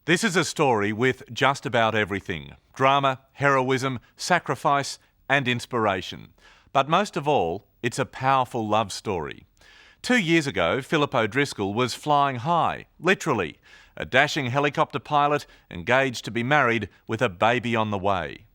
This is a story with just about everything: drama, heroism, sacrifice and inspiration. But most of all, it's a powerful love story. 2 years ago, Philip O'Driscoll was flying high, literally, a dashing helicopter pilot engaged to be married with a baby on the way.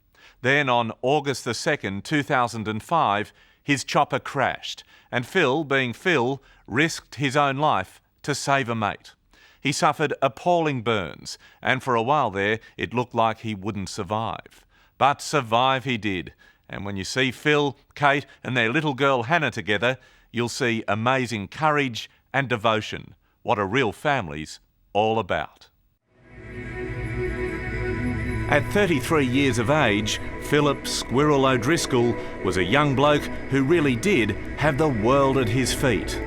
Then on August the 2nd, 2005, his chopper crashed and Phil, being Phil, risked his own life to save a mate. He suffered appalling burns, and for a while there, it looked like he wouldn't survive. But survive he did. And when you see Phil, Kate and their little girl Hannah together, you'll see amazing courage and devotion, what a real family's all about. At 33 years of age, Philip Squirrel O'Driscoll was a young bloke who really did have the world at his feet.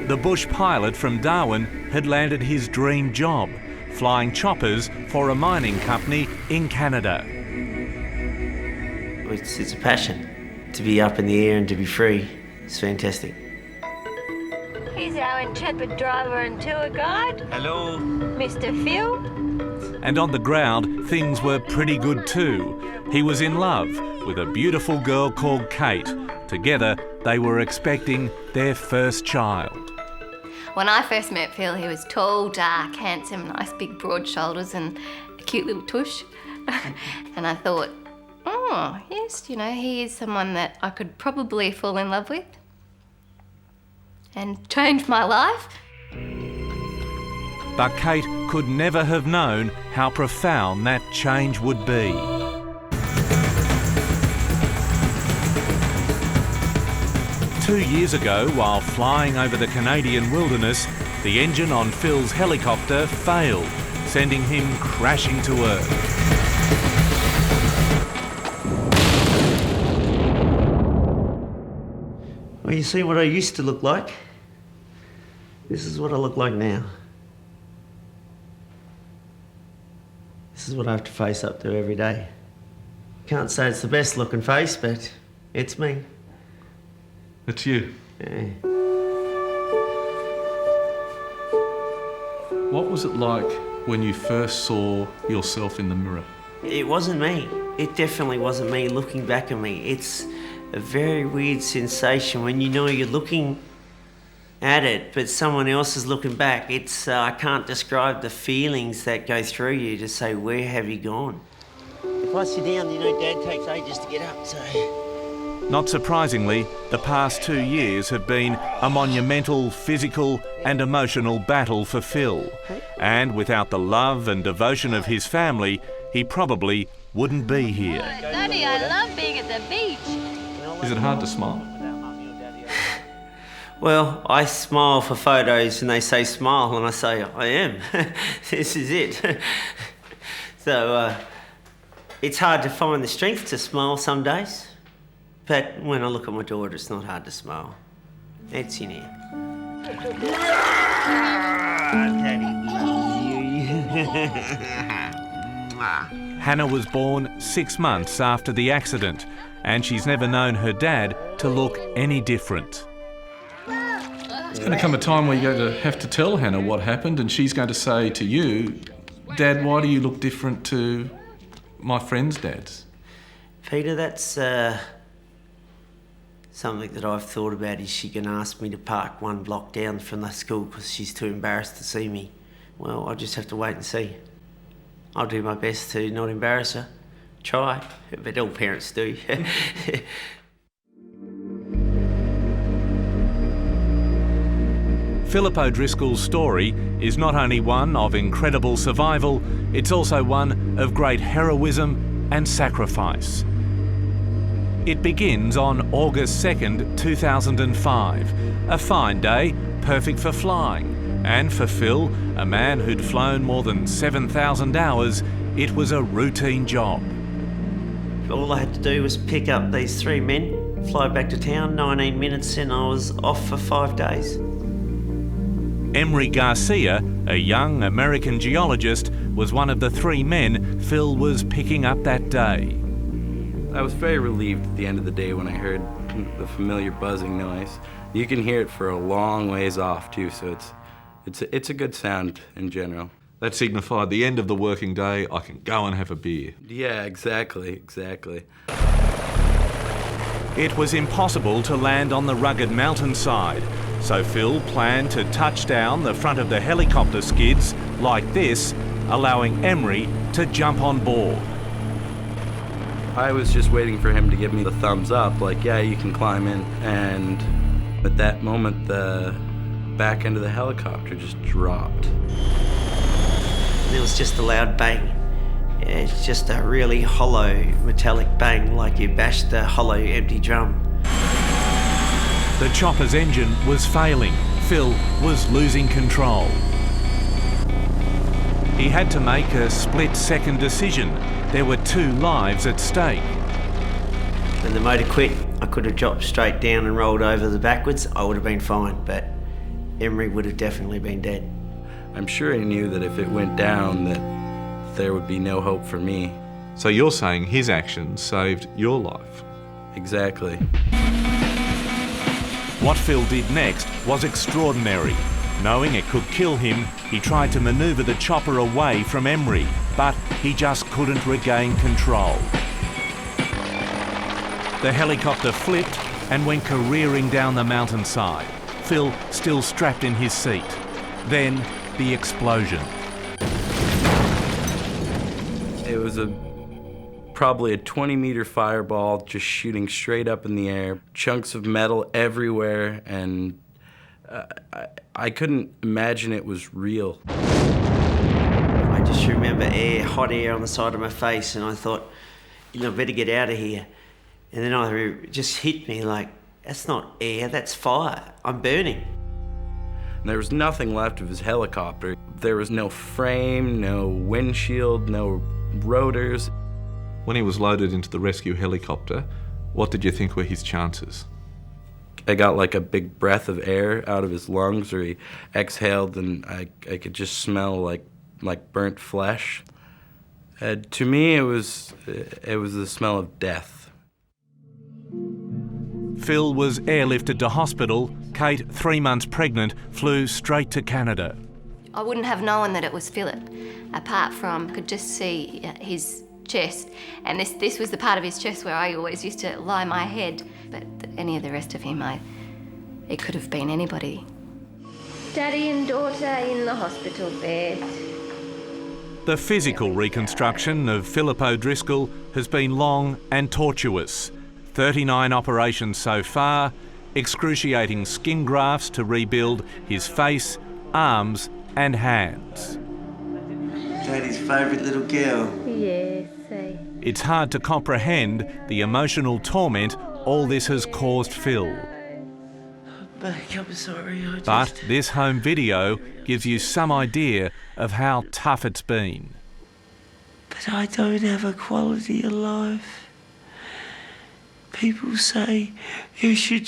The bush pilot from Darwin had landed his dream job, flying choppers for a mining company in Canada. It's a passion to be up in the air and to be free. It's fantastic. He's our intrepid driver and tour guide. Hello. Mr. Phil. And on the ground, things were pretty good too. He was in love with a beautiful girl called Kate. Together, they were expecting their first child. When I first met Phil, he was tall, dark, handsome, nice big broad shoulders and a cute little tush. And I thought, oh, yes, he is someone that I could probably fall in love with and change my life. But Kate could never have known how profound that change would be. Two years ago, while flying over the Canadian wilderness, the engine on Phil's helicopter failed, sending him crashing to earth. Well, you see what I used to look like? This is what I look like now. This is what I have to face up to every day. Can't say it's the best looking face, but it's me. It's you. Yeah. What was it like when you first saw yourself in the mirror? It wasn't me. It definitely wasn't me looking back at me. It's a very weird sensation when you know you're looking at it, but someone else is looking back. It's I can't describe the feelings that go through you to say, where have you gone? If I sit down, Dad takes ages to get up, so... Not surprisingly, the past 2 years have been a monumental physical and emotional battle for Phil. And without the love and devotion of his family, he probably wouldn't be here. Daddy, I love being at the beach. Is it hard to smile? Well, I smile for photos and they say smile and I say, I am. This is it. So it's hard to find the strength to smile some days. But when I look at my daughter, it's not hard to smile. It's in here. Hannah was born 6 months after the accident, and she's never known her dad to look any different. There's going to come a time where you're going to have to tell Hannah what happened, and she's going to say to you, Dad, why do you look different to my friends' dads? Peter, that's something that I've thought about. Is she going to ask me to park 1 block down from the school because she's too embarrassed to see me? Well, I'll just have to wait and see. I'll do my best to not embarrass her. Try, but all parents do. Philip O'Driscoll's story is not only one of incredible survival, it's also one of great heroism and sacrifice. It begins on August 2nd, 2005, a fine day, perfect for flying. And for Phil, a man who'd flown more than 7,000 hours, it was a routine job. All I had to do was pick up these 3 men, fly back to town, 19 minutes, and I was off for 5 days. Emery Garcia, a young American geologist, was one of the 3 men Phil was picking up that day. I was very relieved at the end of the day when I heard the familiar buzzing noise. You can hear it for a long ways off too, so It's a good sound in general. That signified the end of the working day. I can go and have a beer. Yeah, exactly. It was impossible to land on the rugged mountainside, so Phil planned to touch down the front of the helicopter skids like this, allowing Emery to jump on board. I was just waiting for him to give me the thumbs up, like, yeah, you can climb in. And at that moment, the back end of the helicopter just dropped. There was just a loud bang. It's just a really hollow metallic bang, like you bashed a hollow empty drum. The chopper's engine was failing. Phil was losing control. He had to make a split-second decision. There were 2 lives at stake. When the motor quit, I could have dropped straight down and rolled over the backwards. I would have been fine, but Emery would have definitely been dead. I'm sure he knew that if it went down, that there would be no hope for me. So you're saying his actions saved your life? Exactly. What Phil did next was extraordinary. Knowing it could kill him, he tried to manoeuvre the chopper away from Emery, but he just couldn't regain control. The helicopter flipped and went careering down the mountainside, Phil still strapped in his seat. Then the explosion. It was probably a 20-meter fireball just shooting straight up in the air, chunks of metal everywhere, and I couldn't imagine it was real. I just remember hot air on the side of my face, and I thought, I better get out of here. And then it just hit me like, that's not air, that's fire. I'm burning. There was nothing left of his helicopter. There was no frame, no windshield, no rotors. When he was loaded into the rescue helicopter, what did you think were his chances? I got like a big breath of air out of his lungs, or he exhaled, and I could just smell like burnt flesh. To me, it was the smell of death. Phil was airlifted to hospital. Kate, 3 months pregnant, flew straight to Canada. I wouldn't have known that it was Philip, apart from could just see his chest, and this was the part of his chest where I always used to lie my head. But any of the rest of him, it could have been anybody. Daddy and daughter in the hospital bed. The physical reconstruction of Philip O'Driscoll has been long and tortuous. 39 operations so far, excruciating skin grafts to rebuild his face, arms and hands. Daddy's favourite little girl. Yes, It's hard to comprehend the emotional torment all this has caused Phil. I'm sorry, But this home video gives you some idea of how tough it's been. But I don't have a quality of life. People say, you should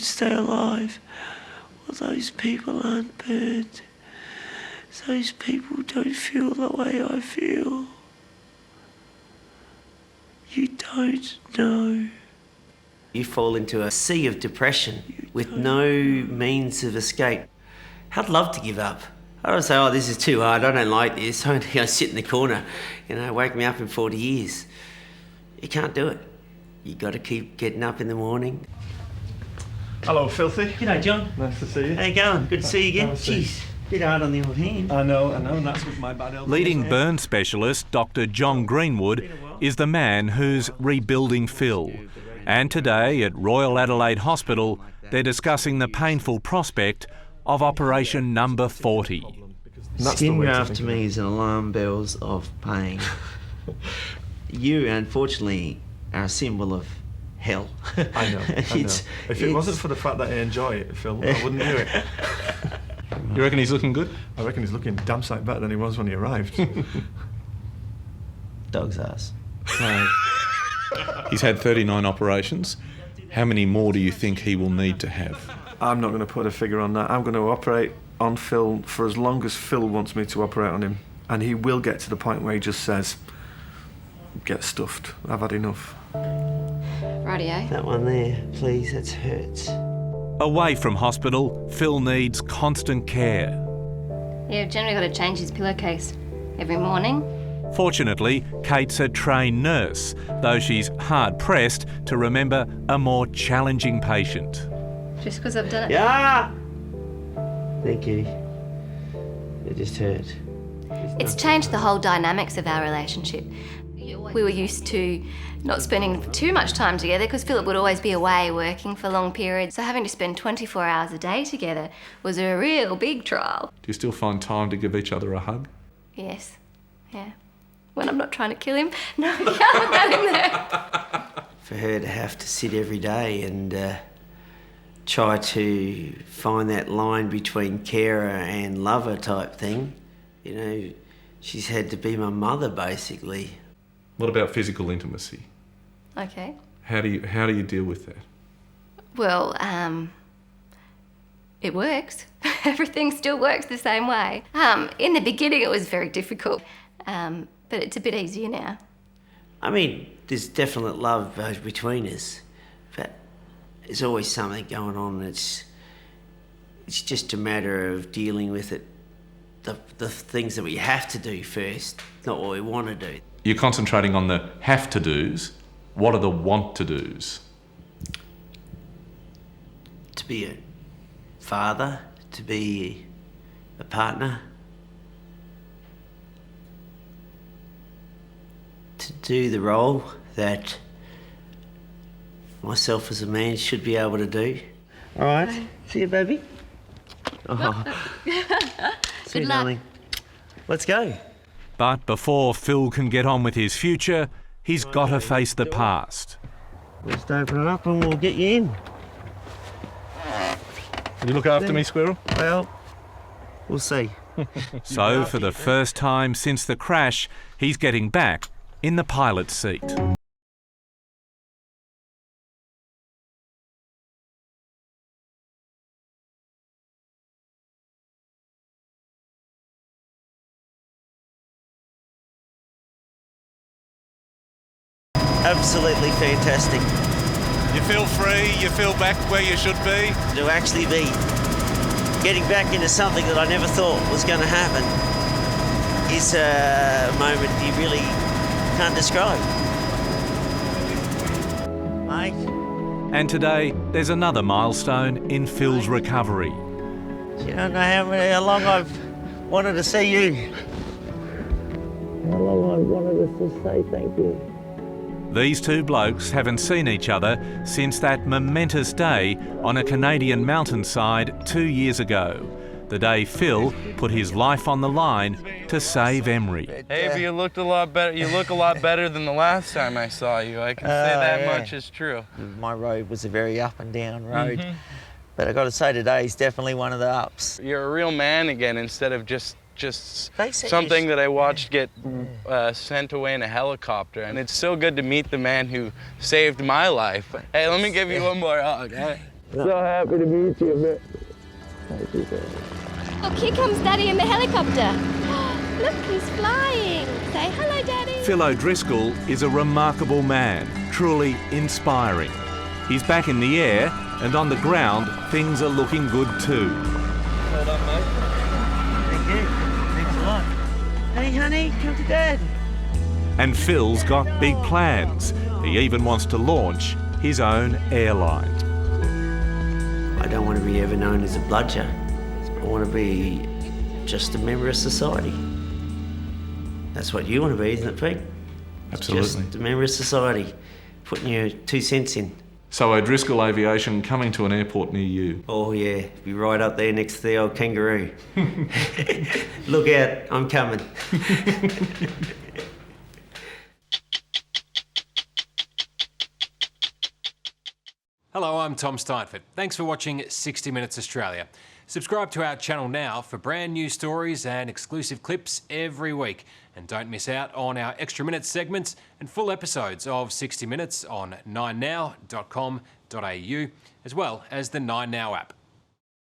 stay alive. Well, those people aren't burned. Those people don't feel the way I feel. You don't know. You fall into a sea of depression with no means of escape. I'd love to give up. I don't say, this is too hard, I don't like this. I sit in the corner, wake me up in 40 years. You can't do it. You got to keep getting up in the morning. Hello, Filthy. G'day, John. Nice to see you. How you going? Good to see you again. Jeez, bit hard on the old hand. I know, and that's with my bad elbow. Leading burn specialist Dr. John Greenwood is the man who's rebuilding Phil. And today at Royal Adelaide Hospital, they're discussing the painful prospect of Operation Number 40. Skin graft to me is an alarm bells of pain. You, unfortunately, are a symbol of hell. I know. If it wasn't for the fact that I enjoy it, Phil, I wouldn't do it. You reckon he's looking good? I reckon he's looking damn sight better than he was when he arrived. Dog's ass. He's had 39 operations. How many more do you think he will need to have? I'm not going to put a figure on that. I'm going to operate on Phil for as long as Phil wants me to operate on him. And he will get to the point where he just says, get stuffed. I've had enough. Rightio. That one there, please, that hurts. Away from hospital, Phil needs constant care. Yeah, generally got to change his pillowcase every morning. Fortunately, Kate's a trained nurse, though she's hard-pressed to remember a more challenging patient. Just because I've done it. Yeah! Thank you. It just hurt. It's changed the whole dynamics of our relationship. We were used to not spending too much time together because Philip would always be away working for long periods. So having to spend 24 hours a day together was a real big trial. Do you still find time to give each other a hug? Yes, yeah. When I'm not trying to kill him, no, I can't put that in there. For her to have to sit every day and try to find that line between carer and lover type thing, you know, she's had to be my mother basically. What about physical intimacy? Okay. How do you deal with that? Well, it works. Everything still works the same way. In the beginning it was very difficult, but it's a bit easier now. I mean, there's definite love between us, but there's always something going on. It's just a matter of dealing with it, the things that we have to do first, not what we want to do. You're concentrating on the have-to-dos. What are the want-to-dos? To be a father, to be a partner, to do the role that myself as a man should be able to do. All right, see you, baby. Oh. See you, Good luck. darling. Let's go. But before Phil can get on with his future, he's got to face the past. We'll just open it up and we'll get you in. Can you look after me, Squirrel? Well, we'll see. So for the first time since the crash, he's getting back in the pilot's seat. Absolutely fantastic You feel free, you feel back where you should be? to actually be getting back into something that I never thought was going to happen. Is a moment you really can't describe. Mate, And today, there's another milestone in Phil's recovery. you don't know how long I've wanted to see you. How long I've wanted to say thank you. These two blokes haven't seen each other since that momentous day on a Canadian mountainside 2 years ago, the day Phil put his life on the line to save Emery. Hey, but you looked a lot better. You look a lot better than the last time I saw you. I can say that yeah. much is true. My road was a very up and down road, but I got to say today's definitely one of the ups. You're a real man again instead of just They say something you- that I watched get sent away in a helicopter. And it's so good to meet the man who saved my life. Hey, let me give you one more hug. Hey. So happy to meet you, man. Look, here comes Daddy in the helicopter. Look, he's flying. Say hello, Daddy. Phil O'Driscoll is a remarkable man, truly inspiring. He's back in the air, and on the ground, things are looking good too. Well done, mate. Thank you. Thanks a lot. Hey, honey, come to Dad. And Phil's got big plans. He even wants to launch his own airline. I don't want to be ever known as a bludger. I want to be just a member of society. That's what you want to be, isn't it, Pete? Absolutely. Just a member of society, putting your 2 cents in. So O'Driscoll Aviation coming to an airport near you. Oh yeah, be right up there next to the old kangaroo. Look out, I'm coming. Hello, I'm Tom Steinfort. Thanks for watching 60 Minutes Australia. Subscribe to our channel now for brand new stories and exclusive clips every week. And don't miss out on our extra minutes segments and full episodes of 60 Minutes on 9now.com.au, as well as the 9Now app.